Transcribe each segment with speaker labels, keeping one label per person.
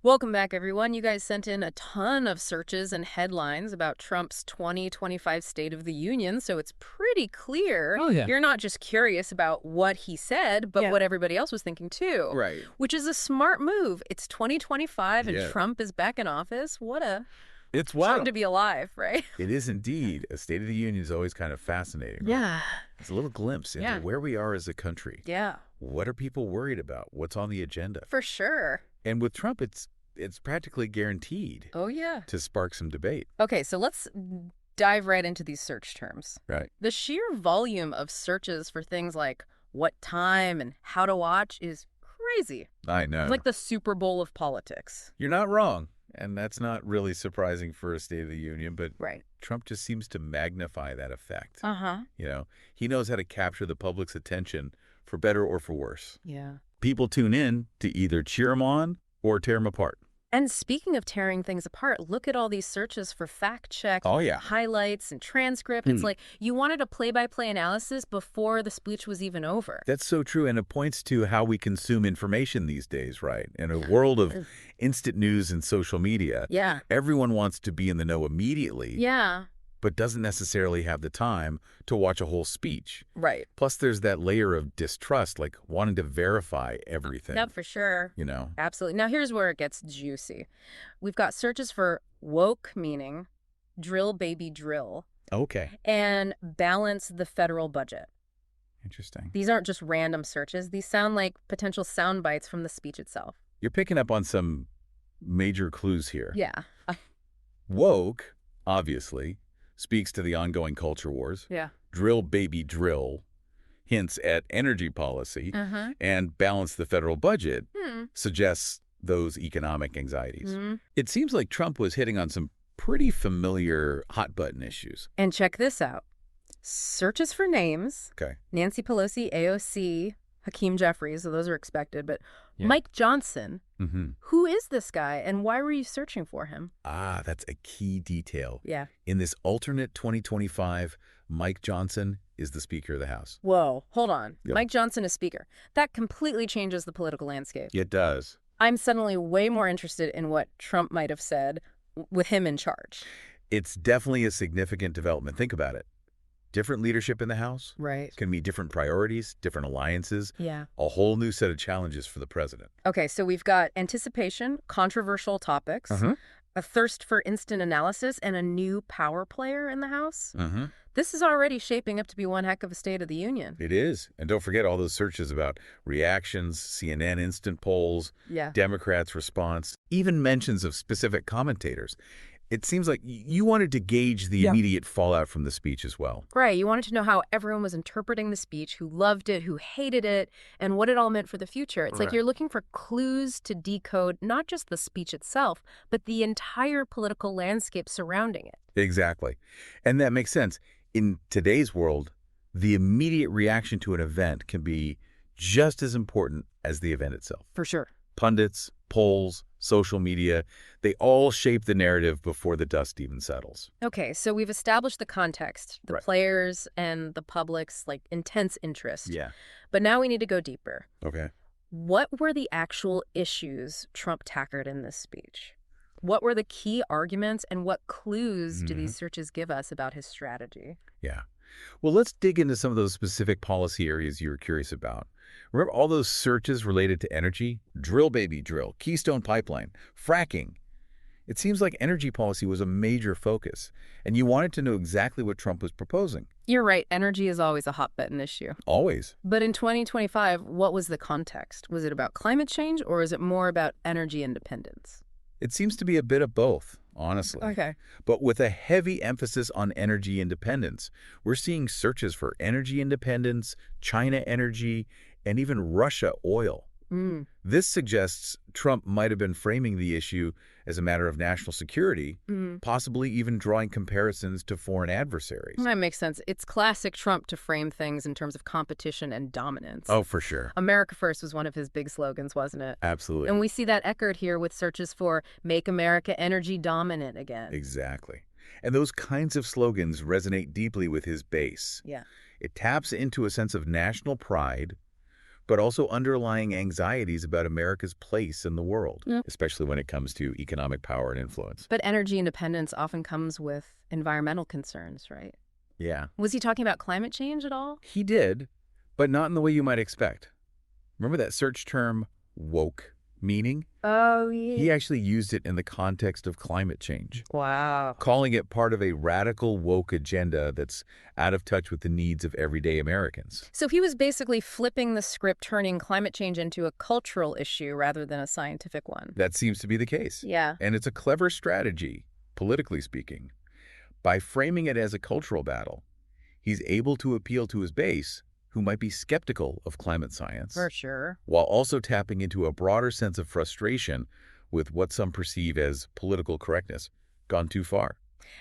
Speaker 1: Welcome back, everyone. You guys sent in a ton of searches and headlines about Trump's 2025 State of the Union, so it's pretty clear
Speaker 2: Oh, yeah.
Speaker 1: you're not just curious about what he said, but
Speaker 2: Yeah.
Speaker 1: what everybody else was thinking too.
Speaker 2: Right.
Speaker 1: Which is a smart move. It's 2025 and
Speaker 2: Yeah.
Speaker 1: Trump is back in office. What a
Speaker 2: It's
Speaker 1: time
Speaker 2: wild.
Speaker 1: to be alive, right?
Speaker 2: It is indeed. A State of the Union is always kind of fascinating. Right?
Speaker 1: Yeah.
Speaker 2: It's a little glimpse into
Speaker 1: Yeah.
Speaker 2: where we are as a country.
Speaker 1: Yeah,
Speaker 2: What are people worried about? What's on the agenda?
Speaker 1: for sure.
Speaker 2: And with Trump, it's practically guaranteed
Speaker 1: Oh, yeah.
Speaker 2: to spark some debate.
Speaker 1: Okay, so let's dive right into these search terms.
Speaker 2: Right.
Speaker 1: The sheer volume of searches for things like what time and how to watch is crazy.
Speaker 2: I know.
Speaker 1: It's like the Super Bowl of politics.
Speaker 2: You're not wrong. And that's not really surprising for a State of the Union, but
Speaker 1: Right.
Speaker 2: Trump just seems to magnify that effect.
Speaker 1: Uh-huh.
Speaker 2: He knows how to capture the public's attention for better or for worse.
Speaker 1: Yeah.
Speaker 2: People tune in to either cheer him on or tear him apart.
Speaker 1: And speaking of tearing things apart, look at all these searches for fact check,
Speaker 2: Oh, yeah.
Speaker 1: highlights, and transcript. It's like you wanted a play-by-play analysis before the speech was even over.
Speaker 2: That's so true, and it points to how we consume information these days, right? In a world of instant news and social media,
Speaker 1: Yeah.
Speaker 2: everyone wants to be in the know immediately,
Speaker 1: Yeah.
Speaker 2: but doesn't necessarily have the time to watch a whole speech.
Speaker 1: Right.
Speaker 2: Plus, there's that layer of distrust, like wanting to verify everything,
Speaker 1: Yep, for sure. Absolutely. Now, here's where it gets juicy. We've got searches for woke, meaning drill, baby, drill,
Speaker 2: Okay,
Speaker 1: and balance the federal budget.
Speaker 2: interesting.
Speaker 1: These aren't just random searches. These sound like potential sound bites from the speech itself.
Speaker 2: You're picking up on some major clues here.
Speaker 1: Yeah.
Speaker 2: Woke, obviously, speaks to the ongoing culture wars.
Speaker 1: Yeah.
Speaker 2: Drill, baby, drill hints at energy policy.
Speaker 1: Uh-huh.
Speaker 2: And balance the federal budget suggests those economic anxieties. It seems like Trump was hitting on some pretty familiar hot-button issues.
Speaker 1: And check this out. Searches for names.
Speaker 2: Okay.
Speaker 1: Nancy Pelosi, AOC, Hakeem Jeffries, so those are expected. But
Speaker 2: Yeah.
Speaker 1: Mike Johnson,
Speaker 2: Mm-hmm.
Speaker 1: who is this guy and why were you searching for him?
Speaker 2: Ah, that's a key detail.
Speaker 1: Yeah.
Speaker 2: In this alternate 2025, Mike Johnson is the Speaker of the House.
Speaker 1: Whoa, hold on.
Speaker 2: Yeah.
Speaker 1: Mike Johnson is speaker. That completely changes the political landscape.
Speaker 2: It does.
Speaker 1: I'm suddenly way more interested in what Trump might have said with him in charge.
Speaker 2: It's definitely a significant development. Think about it. Different leadership in the House.
Speaker 1: Right.
Speaker 2: It's going to be different priorities, different alliances,
Speaker 1: Yeah.
Speaker 2: a whole new set of challenges for the president.
Speaker 1: Okay, so we've got anticipation, controversial topics, a thirst for instant analysis, and a new power player in the House.
Speaker 2: Mm-hmm.
Speaker 1: This is already shaping up to be one heck of a State of the Union.
Speaker 2: It is. And don't forget all those searches about reactions, CNN instant polls,
Speaker 1: Yeah.
Speaker 2: Democrats' response, even mentions of specific commentators. It seems like you wanted to gauge the immediate fallout from the speech as well.
Speaker 1: Right, you wanted to know how everyone was interpreting the speech, who loved it, who hated it, and what it all meant for the future. It's like
Speaker 2: Right.
Speaker 1: you're looking for clues to decode not just the speech itself, but the entire political landscape surrounding it.
Speaker 2: Exactly. And that makes sense. In today's world, the immediate reaction to an event can be just as important as the event itself.
Speaker 1: For sure.
Speaker 2: Pundits, polls, social media, they all shape the narrative before the dust even settles.
Speaker 1: Okay, so we've established the context, the
Speaker 2: Right.
Speaker 1: players and the public's intense interest.
Speaker 2: Yeah.
Speaker 1: But now we need to go deeper.
Speaker 2: Okay.
Speaker 1: What were the actual issues Trump tackled in this speech? What were the key arguments and what clues do these searches give us about his strategy?
Speaker 2: Yeah. Well, let's dig into some of those specific policy areas you were curious about. Remember all those searches related to energy? Drill, baby, drill. Keystone Pipeline. Fracking. It seems like energy policy was a major focus, and you wanted to know exactly what Trump was proposing.
Speaker 1: You're right, energy is always a hot-button issue.
Speaker 2: Always.
Speaker 1: But in 2025, what was the context? Was it about climate change or is it more about energy independence?
Speaker 2: It seems to be a bit of both, honestly.
Speaker 1: Okay.
Speaker 2: But with a heavy emphasis on energy independence, we're seeing searches for energy independence, China energy, and even Russia oil. This suggests Trump might have been framing the issue as a matter of national security, possibly even drawing comparisons to foreign adversaries.
Speaker 1: That makes sense. It's classic Trump to frame things in terms of competition and dominance.
Speaker 2: Oh, for sure.
Speaker 1: America First was one of his big slogans, wasn't it?
Speaker 2: Absolutely.
Speaker 1: And we see that echoed here with searches for Make America Energy Dominant again.
Speaker 2: Exactly. And those kinds of slogans resonate deeply with his base.
Speaker 1: Yeah.
Speaker 2: It taps into a sense of national pride, but also underlying anxieties about America's place in the world,
Speaker 1: Yeah.
Speaker 2: especially when it comes to economic power and influence.
Speaker 1: But energy independence often comes with environmental concerns, right?
Speaker 2: Yeah.
Speaker 1: Was he talking about climate change at all?
Speaker 2: He did, but not in the way you might expect. Remember that search term, woke, meaning?
Speaker 1: Oh, yeah.
Speaker 2: He actually used it in the context of climate change,
Speaker 1: Wow.
Speaker 2: calling it part of a radical woke agenda that's out of touch with the needs of everyday Americans.
Speaker 1: So he was basically flipping the script, turning climate change into a cultural issue rather than a scientific one.
Speaker 2: That seems to be the case.
Speaker 1: Yeah.
Speaker 2: And it's a clever strategy, politically speaking. By framing it as a cultural battle, he's able to appeal to his base, who might be skeptical of climate science,
Speaker 1: For sure.
Speaker 2: while also tapping into a broader sense of frustration with what some perceive as political correctness gone too far.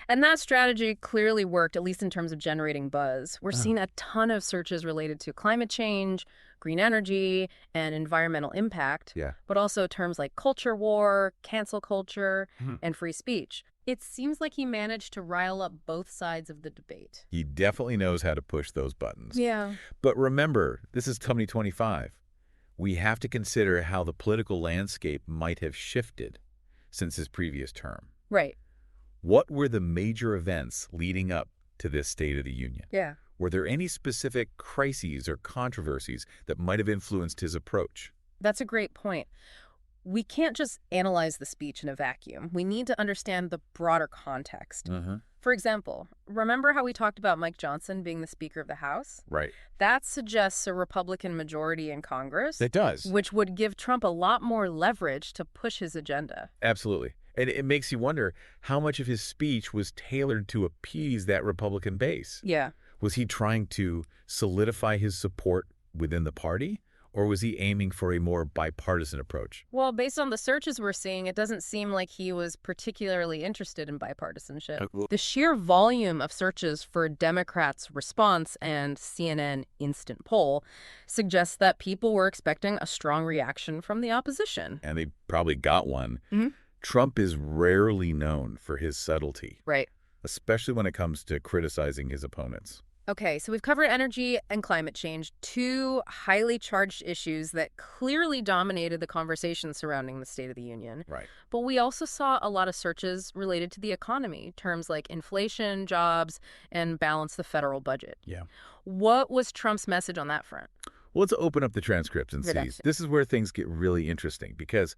Speaker 1: And that strategy clearly worked, at least in terms of generating buzz. We're seeing a ton of searches related to climate change, green energy, and environmental impact,
Speaker 2: Yeah.
Speaker 1: but also terms like culture war, cancel culture,
Speaker 2: Mhm.
Speaker 1: and free speech. It seems like he managed to rile up both sides of the debate.
Speaker 2: He definitely knows how to push those buttons.
Speaker 1: Yeah.
Speaker 2: But remember, this is 2025. We have to consider how the political landscape might have shifted since his previous term.
Speaker 1: Right.
Speaker 2: What were the major events leading up to this State of the Union?
Speaker 1: Yeah.
Speaker 2: Were there any specific crises or controversies that might have influenced his approach?
Speaker 1: That's a great point. We can't just analyze the speech in a vacuum. We need to understand the broader context. For example, remember how we talked about Mike Johnson being the Speaker of the House?
Speaker 2: Right.
Speaker 1: That suggests a Republican majority in Congress,
Speaker 2: It does.
Speaker 1: which would give Trump a lot more leverage to push his agenda.
Speaker 2: Absolutely. And it makes you wonder how much of his speech was tailored to appease that Republican base.
Speaker 1: Yeah.
Speaker 2: Was he trying to solidify his support within the party? Or was he aiming for a more bipartisan approach?
Speaker 1: Well, based on the searches we're seeing, it doesn't seem like he was particularly interested in bipartisanship. The sheer volume of searches for Democrats' response and CNN instant poll suggests that people were expecting a strong reaction from the opposition.
Speaker 2: And they probably got one.
Speaker 1: Mhm.
Speaker 2: Trump is rarely known for his subtlety,
Speaker 1: Right.
Speaker 2: especially when it comes to criticizing his opponents.
Speaker 1: Okay, so we've covered energy and climate change, two highly charged issues that clearly dominated the conversation surrounding the State of the Union.
Speaker 2: Right.
Speaker 1: But we also saw a lot of searches related to the economy, terms like inflation, jobs, and balance the federal budget.
Speaker 2: Yeah.
Speaker 1: What was Trump's message on that front?
Speaker 2: Well, let's open up the transcripts and see.
Speaker 1: Redaction.
Speaker 2: This is where things get really interesting because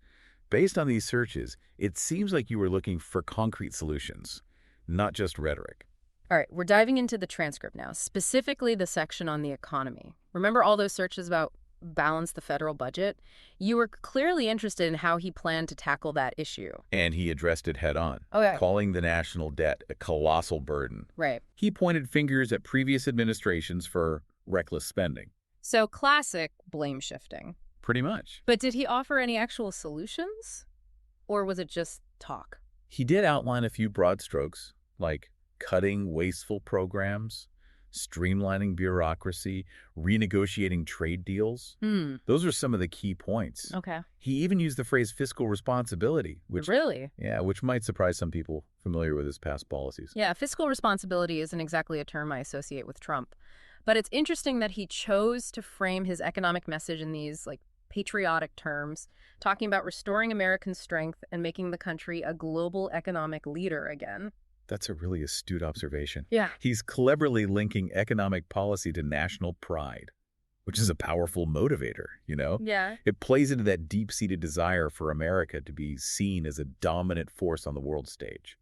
Speaker 2: based on these searches, it seems like you were looking for concrete solutions, not just rhetoric.
Speaker 1: All right, we're diving into the transcript now, specifically the section on the economy. Remember all those searches about balance the federal budget? You were clearly interested in how he planned to tackle that issue.
Speaker 2: And he addressed it head on,
Speaker 1: Okay.
Speaker 2: calling the national debt a colossal burden.
Speaker 1: Right.
Speaker 2: He pointed fingers at previous administrations for reckless spending.
Speaker 1: So classic blame shifting.
Speaker 2: Pretty much.
Speaker 1: But did he offer any actual solutions? Or was it just talk?
Speaker 2: He did outline a few broad strokes, like cutting wasteful programs, streamlining bureaucracy, renegotiating trade deals. Those are some of the key points.
Speaker 1: Okay.
Speaker 2: He even used the phrase fiscal responsibility, which
Speaker 1: Really?
Speaker 2: which might surprise some people familiar with his past policies.
Speaker 1: Yeah, fiscal responsibility isn't exactly a term I associate with Trump. But it's interesting that he chose to frame his economic message in these, patriotic terms, talking about restoring American strength and making the country a global economic leader again.
Speaker 2: That's a really astute observation.
Speaker 1: Yeah.
Speaker 2: He's cleverly linking economic policy to national pride, which is a powerful motivator,
Speaker 1: Yeah.
Speaker 2: It plays into that deep-seated desire for America to be seen as a dominant force on the world stage.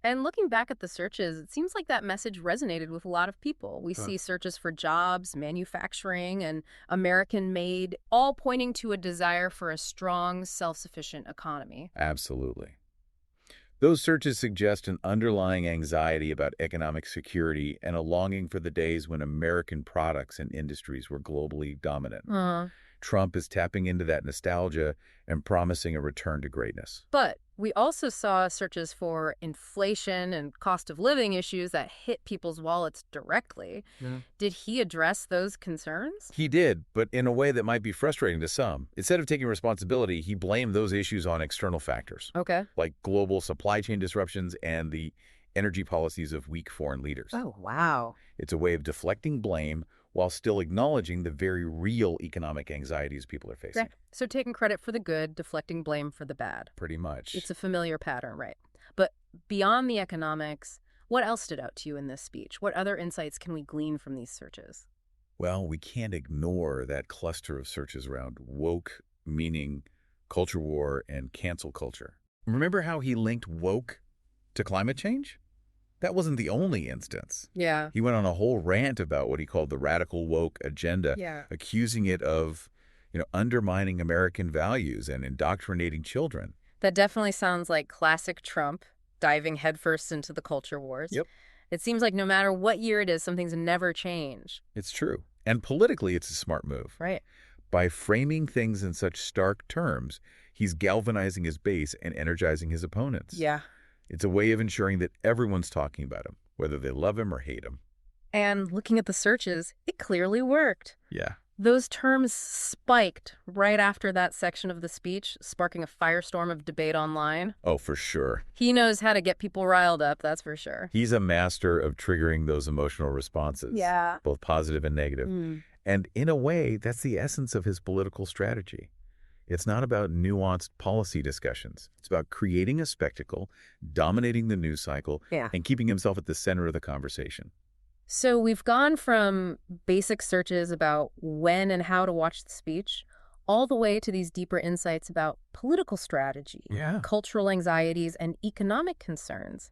Speaker 1: And looking back at the searches, it seems like that message resonated with a lot of people. We see searches for jobs, manufacturing, and American-made, all pointing to a desire for a strong, self-sufficient economy.
Speaker 2: Absolutely. Those searches suggest an underlying anxiety about economic security and a longing for the days when American products and industries were globally dominant. Trump is tapping into that nostalgia and promising a return to greatness.
Speaker 1: But we also saw searches for inflation and cost of living issues that hit people's wallets directly. Did he address those concerns?
Speaker 2: He did, but in a way that might be frustrating to some. Instead of taking responsibility, he blamed those issues on external factors,
Speaker 1: Okay.
Speaker 2: like global supply chain disruptions and the energy policies of weak foreign leaders.
Speaker 1: Oh, wow.
Speaker 2: It's a way of deflecting blame while still acknowledging the very real economic anxieties people are facing.
Speaker 1: Right. So taking credit for the good, deflecting blame for the bad.
Speaker 2: Pretty much.
Speaker 1: It's a familiar pattern, right? But beyond the economics, what else stood out to you in this speech? What other insights can we glean from these searches?
Speaker 2: Well, we can't ignore that cluster of searches around woke, meaning culture war and cancel culture. Remember how he linked woke to climate change? That wasn't the only instance.
Speaker 1: Yeah.
Speaker 2: He went on a whole rant about what he called the radical woke agenda, accusing it of, undermining American values and indoctrinating children.
Speaker 1: That definitely sounds like classic Trump, diving headfirst into the culture wars.
Speaker 2: Yep.
Speaker 1: It seems like no matter what year it is, some things never change.
Speaker 2: It's true. And politically, it's a smart move.
Speaker 1: Right.
Speaker 2: By framing things in such stark terms, he's galvanizing his base and energizing his opponents.
Speaker 1: Yeah.
Speaker 2: It's a way of ensuring that everyone's talking about him, whether they love him or hate him.
Speaker 1: And looking at the searches, it clearly worked.
Speaker 2: Yeah.
Speaker 1: Those terms spiked right after that section of the speech, sparking a firestorm of debate online.
Speaker 2: Oh, for sure.
Speaker 1: He knows how to get people riled up, that's for sure.
Speaker 2: He's a master of triggering those emotional responses.
Speaker 1: Yeah.
Speaker 2: Both positive and negative. And in a way, that's the essence of his political strategy. It's not about nuanced policy discussions. It's about creating a spectacle, dominating the news cycle, and keeping himself at the center of the conversation.
Speaker 1: So we've gone from basic searches about when and how to watch the speech, all the way to these deeper insights about political strategy, cultural anxieties, and economic concerns.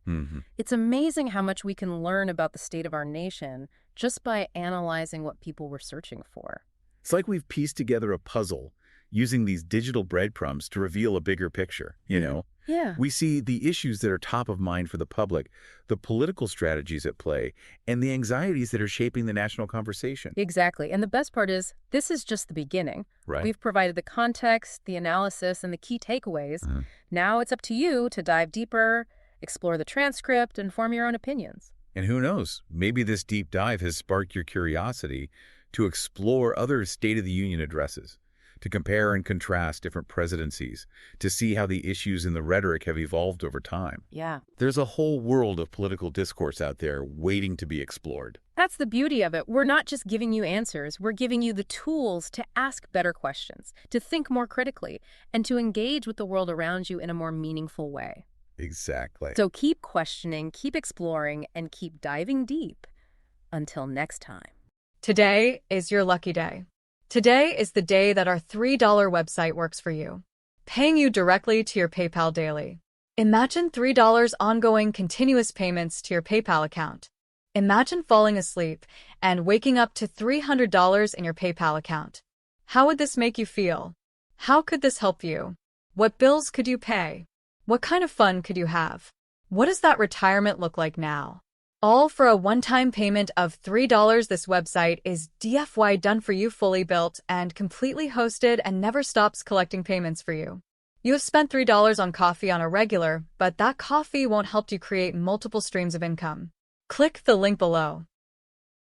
Speaker 1: It's amazing how much we can learn about the state of our nation just by analyzing what people were searching for.
Speaker 2: It's like we've pieced together a puzzle using these digital breadcrumbs to reveal a bigger picture,
Speaker 1: Yeah.
Speaker 2: We see the issues that are top of mind for the public, the political strategies at play, and the anxieties that are shaping the national conversation.
Speaker 1: Exactly. And the best part is, this is just the beginning.
Speaker 2: Right.
Speaker 1: We've provided the context, the analysis, and the key takeaways. Now it's up to you to dive deeper, explore the transcript, and form your own opinions.
Speaker 2: And who knows, maybe this deep dive has sparked your curiosity to explore other State of the Union addresses, to compare and contrast different presidencies, to see how the issues in the rhetoric have evolved over time.
Speaker 1: Yeah.
Speaker 2: There's a whole world of political discourse out there waiting to be explored.
Speaker 1: That's the beauty of it. We're not just giving you answers. We're giving you the tools to ask better questions, to think more critically, and to engage with the world around you in a more meaningful way.
Speaker 2: Exactly.
Speaker 1: So keep questioning, keep exploring, and keep diving deep. Until next time.
Speaker 3: Today is your lucky day. Today is the day that our $3 website works for you, paying you directly to your PayPal daily. Imagine $3 ongoing continuous payments to your PayPal account. Imagine falling asleep and waking up to $300 in your PayPal account. How would this make you feel? How could this help you? What bills could you pay? What kind of fun could you have? What does that retirement look like now? All for a one-time payment of $3. This website is DFY done for you, fully built and completely hosted, and never stops collecting payments for you. You have spent $3 on coffee on a regular, but that coffee won't help you create multiple streams of income. Click the link below.